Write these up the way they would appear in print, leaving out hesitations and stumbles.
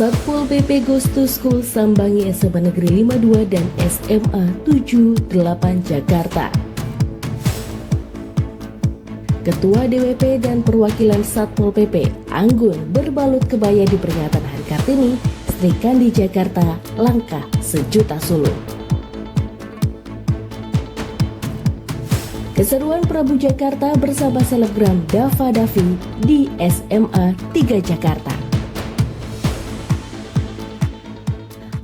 Satpol PP Goes to School sambangi SMA Negeri 52 dan SMA 78 Jakarta. Ketua DWP dan perwakilan Satpol PP anggun berbalut kebaya di peringatan Hari Kartini, Sri Kandi Jakarta, langkah sejuta sulung. Keseruan Prabu Jakarta bersama selebgram Dava Davi di SMA 3 Jakarta.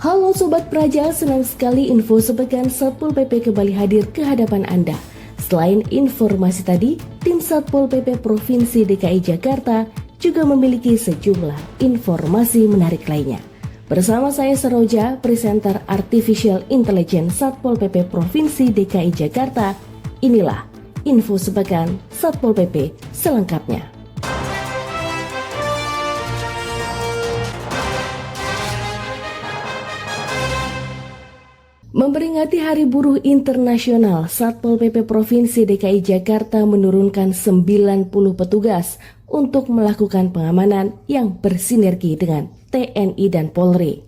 Halo Sobat Praja, senang sekali info sepekan Satpol PP kembali hadir ke hadapan Anda. Selain informasi tadi, tim Satpol PP Provinsi DKI Jakarta juga memiliki sejumlah informasi menarik lainnya. Bersama saya Seroja, presenter Artificial Intelligence Satpol PP Provinsi DKI Jakarta, inilah info sepekan Satpol PP selengkapnya. Memperingati Hari Buruh Internasional, Satpol PP Provinsi DKI Jakarta menurunkan 90 petugas untuk melakukan pengamanan yang bersinergi dengan TNI dan Polri.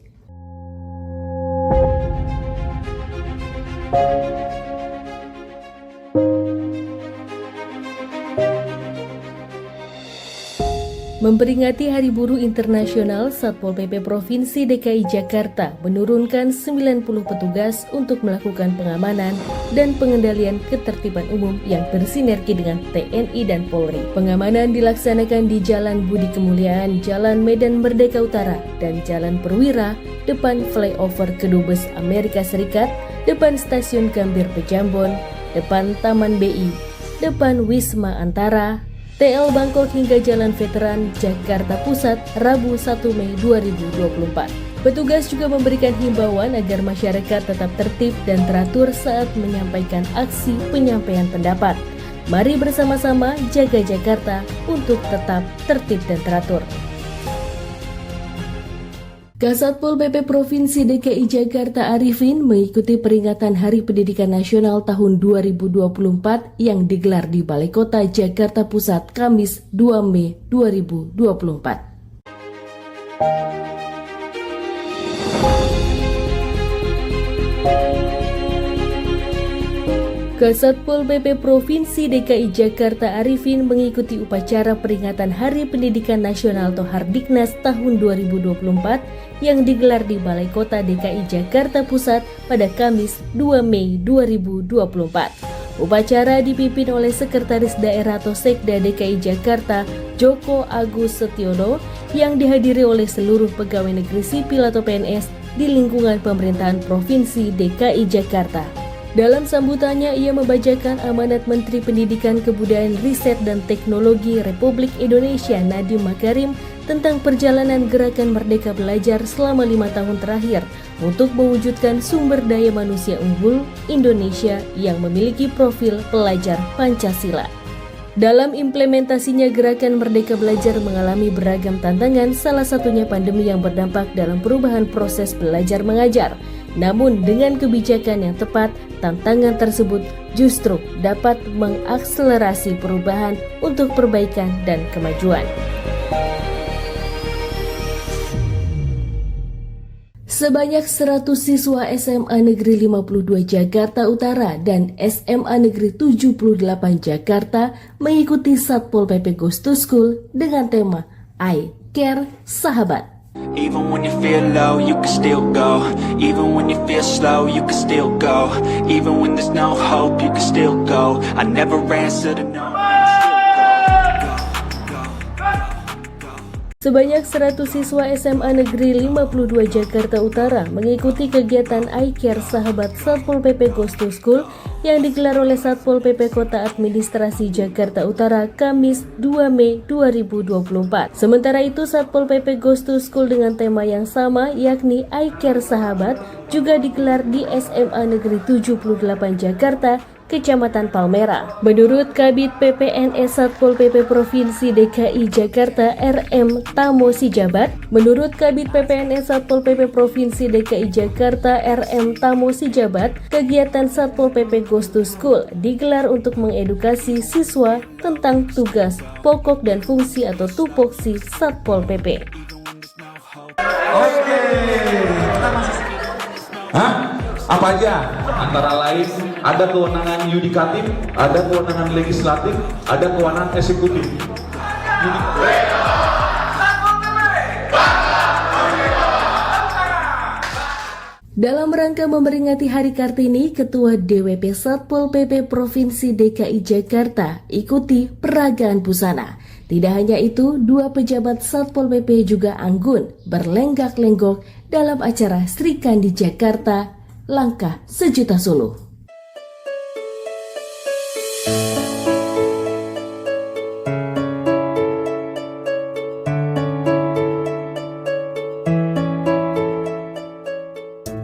Memperingati Hari Buruh Internasional, Satpol PP Provinsi DKI Jakarta menurunkan 90 petugas untuk melakukan pengamanan dan pengendalian ketertiban umum yang bersinergi dengan TNI dan Polri. Pengamanan dilaksanakan di Jalan Budi Kemuliaan, Jalan Medan Merdeka Utara, dan Jalan Perwira, depan flyover Kedubes Amerika Serikat, depan Stasiun Gambir Pejambon, depan Taman BI, depan Wisma Antara, TL Bangkok hingga Jalan Veteran Jakarta Pusat, Rabu 1 Mei 2024. Petugas juga memberikan himbauan agar masyarakat tetap tertib dan teratur saat menyampaikan aksi penyampaian pendapat. Mari bersama-sama jaga Jakarta untuk tetap tertib dan teratur. Kasatpol PP Provinsi DKI Jakarta Arifin mengikuti peringatan Hari Pendidikan Nasional tahun 2024 yang digelar di Balai Kota Jakarta Pusat Kamis 2 Mei 2024. Kasatpol PP Provinsi DKI Jakarta Arifin mengikuti upacara peringatan Hari Pendidikan Nasional atau Hardiknas tahun 2024 yang digelar di Balai Kota DKI Jakarta Pusat pada Kamis 2 Mei 2024. Upacara dipimpin oleh Sekretaris Daerah atau Sekda DKI Jakarta Joko Agus Setiono yang dihadiri oleh seluruh pegawai negeri sipil atau PNS di lingkungan pemerintahan Provinsi DKI Jakarta. Dalam sambutannya, ia membacakan amanat Menteri Pendidikan, Kebudayaan, Riset, dan Teknologi Republik Indonesia Nadiem Makarim tentang perjalanan gerakan Merdeka Belajar selama 5 tahun terakhir untuk mewujudkan sumber daya manusia unggul Indonesia yang memiliki profil pelajar Pancasila. Dalam implementasinya, gerakan Merdeka Belajar mengalami beragam tantangan, salah satunya pandemi yang berdampak dalam perubahan proses belajar mengajar. Namun dengan kebijakan yang tepat, tantangan tersebut justru dapat mengakselerasi perubahan untuk perbaikan dan kemajuan. Sebanyak 100 siswa SMA Negeri 52 Jakarta Utara dan SMA Negeri 78 Jakarta mengikuti Satpol PP Goes to School dengan tema I Care Sahabat. Even when you feel low, you can still go. Even when you feel slow, you can still go. Even when there's no hope, you can still go. I never answer to no. Sebanyak 100 siswa SMA Negeri 52 Jakarta Utara mengikuti kegiatan I Care Sahabat Satpol PP Goes to School yang digelar oleh Satpol PP Kota Administrasi Jakarta Utara Kamis 2 Mei 2024. Sementara itu, Satpol PP Goes to School dengan tema yang sama yakni I Care Sahabat juga digelar di SMA Negeri 78 Jakarta, Kecamatan Palmerah. Menurut Kabid PPNS Satpol PP Provinsi DKI Jakarta RM Tamo Sijabat, kegiatan Satpol PP Goes to School digelar untuk mengedukasi siswa tentang tugas, pokok dan fungsi atau tupoksi Satpol PP. Oke. Hah? Apa aja? Antara lain ada kewenangan yudikatif, ada kewenangan legislatif, ada kewenangan eksekutif. Dalam rangka memperingati Hari Kartini, Ketua DWP Satpol PP Provinsi DKI Jakarta ikuti peragaan busana. Tidak hanya itu, dua pejabat Satpol PP juga anggun berlenggak-lenggok dalam acara Sri Kandi Jakarta, Langkah Sejuta Suluh.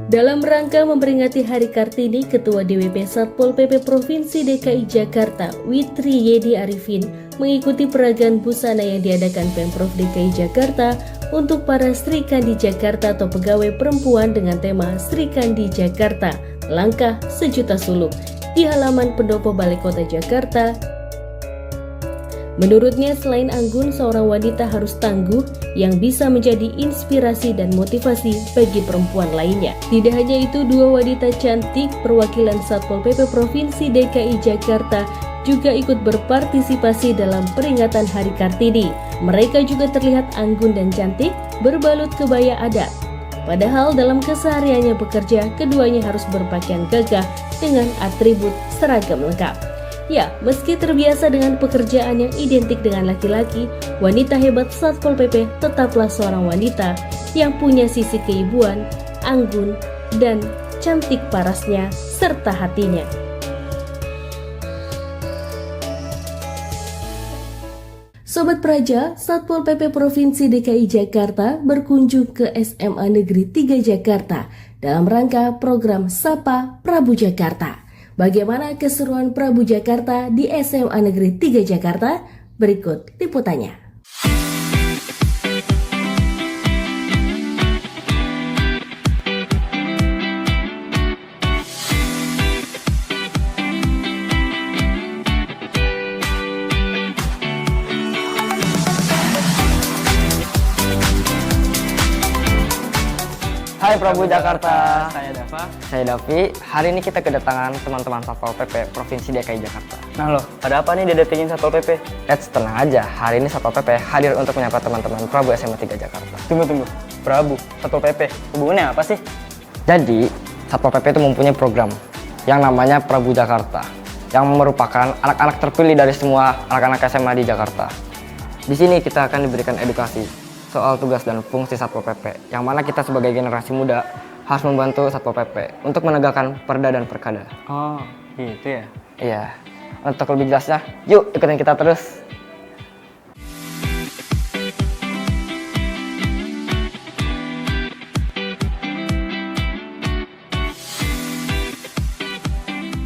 Dalam rangka memperingati Hari Kartini, Ketua DWP Satpol PP Provinsi DKI Jakarta, Witri Yedi Arifin, mengikuti peragaan busana yang diadakan Pemprov DKI Jakarta untuk para Sri Kandi Jakarta atau pegawai perempuan dengan tema Sri Kandi Jakarta, Langkah Sejuta Suluh di halaman pendopo Balai Kota Jakarta. Menurutnya, selain anggun, seorang wanita harus tangguh yang bisa menjadi inspirasi dan motivasi bagi perempuan lainnya. Tidak hanya itu, dua wanita cantik perwakilan Satpol PP Provinsi DKI Jakarta juga ikut berpartisipasi dalam peringatan Hari Kartini. Mereka juga terlihat anggun dan cantik berbalut kebaya adat. Padahal dalam kesehariannya bekerja, keduanya harus berpakaian gagah dengan atribut seragam lengkap. Ya, meski terbiasa dengan pekerjaan yang identik dengan laki-laki, wanita hebat Satpol PP tetaplah seorang wanita yang punya sisi keibuan, anggun, dan cantik parasnya serta hatinya. Sobat Praja, Satpol PP Provinsi DKI Jakarta berkunjung ke SMA Negeri 3 Jakarta dalam rangka program Sapa Prabu Jakarta. Bagaimana keseruan Prabu Jakarta di SMA Negeri 3 Jakarta? Berikut liputannya. Hai Prabu Jakarta. Saya Dava. Saya Davi. Hari ini kita kedatangan teman-teman Satpol PP Provinsi DKI Jakarta. Nah loh, ada apa nih didatengin Satpol PP? Tenang aja, hari ini Satpol PP hadir untuk menyapa teman-teman Prabu SMA 3 Jakarta. Tunggu. Prabu, Satpol PP, hubungannya apa sih? Jadi, Satpol PP itu mempunyai program yang namanya Prabu Jakarta, yang merupakan anak-anak terpilih dari semua anak-anak SMA di Jakarta. Di sini kita akan diberikan edukasi soal tugas dan fungsi Satpol PP, yang mana kita sebagai generasi muda harus membantu Satpol PP untuk menegakkan perda dan perkada. Oh, gitu ya. Iya, untuk lebih jelasnya, yuk ikutin kita terus.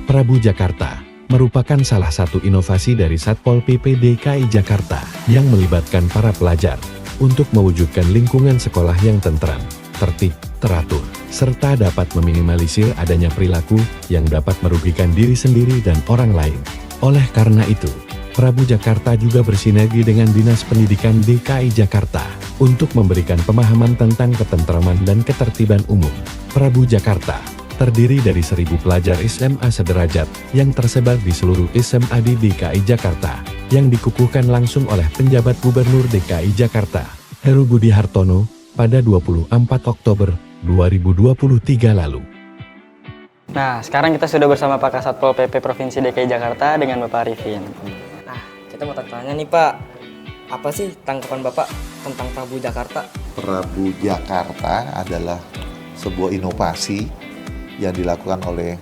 Prabu Jakarta merupakan salah satu inovasi dari Satpol PP DKI Jakarta yang melibatkan para pelajar untuk mewujudkan lingkungan sekolah yang tentram, tertib, teratur, serta dapat meminimalisir adanya perilaku yang dapat merugikan diri sendiri dan orang lain. Oleh karena itu, Prabu Jakarta juga bersinergi dengan Dinas Pendidikan DKI Jakarta untuk memberikan pemahaman tentang ketentraman dan ketertiban umum. Prabu Jakarta terdiri dari 1.000 pelajar SMA sederajat yang tersebar di seluruh SMA di DKI Jakarta, yang dikukuhkan langsung oleh penjabat Gubernur DKI Jakarta, Heru Budi Hartono, pada 24 Oktober 2023 lalu. Nah, sekarang kita sudah bersama Pak Kasatpol PP Provinsi DKI Jakarta dengan Bapak Arifin. Nah, kita mau tanya nih Pak, apa sih tanggapan Bapak tentang Prabu Jakarta? Prabu Jakarta adalah sebuah inovasi yang dilakukan oleh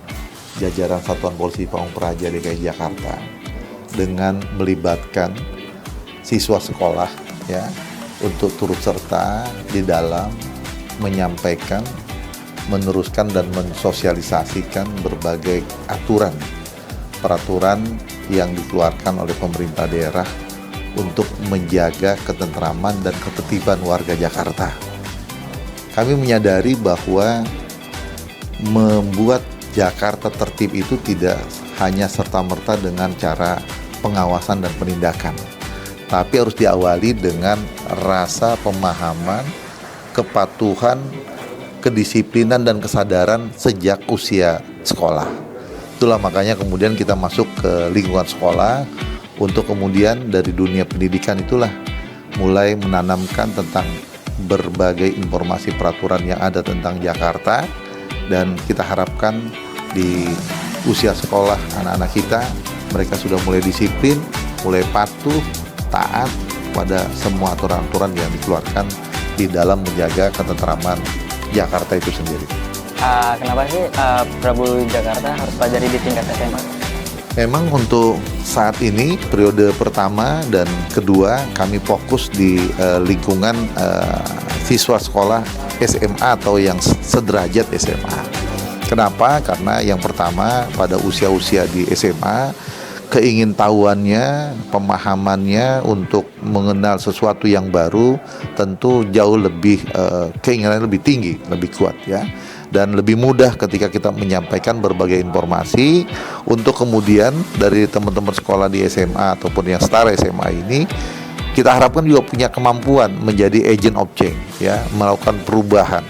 jajaran Satuan Polisi Pamung Praja DKI Jakarta dengan melibatkan siswa sekolah ya untuk turut serta di dalam menyampaikan, meneruskan dan mensosialisasikan berbagai peraturan yang dikeluarkan oleh pemerintah daerah untuk menjaga ketentraman dan ketertiban warga Jakarta. Kami menyadari bahwa membuat Jakarta tertib itu tidak hanya serta-merta dengan cara pengawasan dan penindakan, tapi harus diawali dengan rasa pemahaman, kepatuhan, kedisiplinan dan kesadaran sejak usia sekolah. Itulah makanya kemudian kita masuk ke lingkungan sekolah untuk kemudian dari dunia pendidikan itulah mulai menanamkan tentang berbagai informasi peraturan yang ada tentang Jakarta, dan kita harapkan di usia sekolah anak-anak kita mereka sudah mulai disiplin, mulai patuh, taat pada semua aturan-aturan yang dikeluarkan di dalam menjaga ketentraman Jakarta itu sendiri. Kenapa sih Prabu Jakarta harus pelajari di tingkat SMA? Memang untuk saat ini periode pertama dan kedua kami fokus di lingkungan siswa sekolah SMA atau yang sederajat SMA. Kenapa? Karena yang pertama pada usia-usia di SMA keingintahuannya, pemahamannya untuk mengenal sesuatu yang baru tentu jauh lebih keinginannya lebih tinggi, lebih kuat ya. Dan lebih mudah ketika kita menyampaikan berbagai informasi untuk kemudian dari teman-teman sekolah di SMA ataupun yang setara SMA ini kita harapkan juga punya kemampuan menjadi agent of change ya, melakukan perubahan.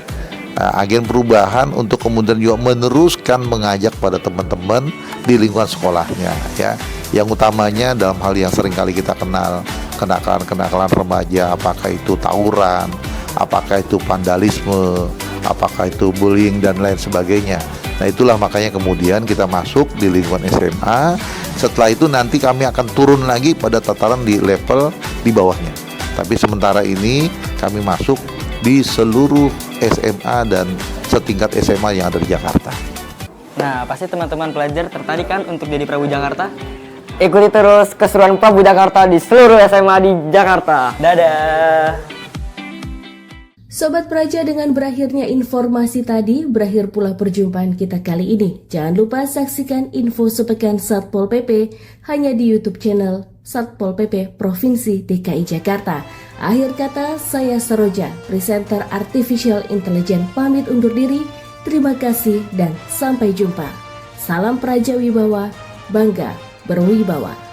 Agen perubahan untuk kemudian juga meneruskan mengajak pada teman-teman di lingkungan sekolahnya ya. Yang utamanya dalam hal yang sering kali kita kenal, kenakalan-kenakalan remaja, apakah itu tawuran, apakah itu vandalisme, apakah itu bullying dan lain sebagainya. Nah itulah makanya kemudian kita masuk di lingkungan SMA. Setelah itu nanti kami akan turun lagi pada tataran di level di bawahnya. Tapi sementara ini kami masuk di seluruh SMA dan setingkat SMA yang ada di Jakarta. Nah, pasti teman-teman pelajar tertarik kan untuk jadi Prabu Jakarta? Ikuti terus keseruan Prabu Jakarta di seluruh SMA di Jakarta. Dadah! Sobat Praja, dengan berakhirnya informasi tadi, berakhir pula perjumpaan kita kali ini. Jangan lupa saksikan info sepekan Satpol PP hanya di YouTube channel Satpol PP Provinsi DKI Jakarta. Akhir kata, saya Saroja, presenter Artificial Intelligence, pamit undur diri. Terima kasih dan sampai jumpa. Salam Praja Wibawa, bangga berwibawa.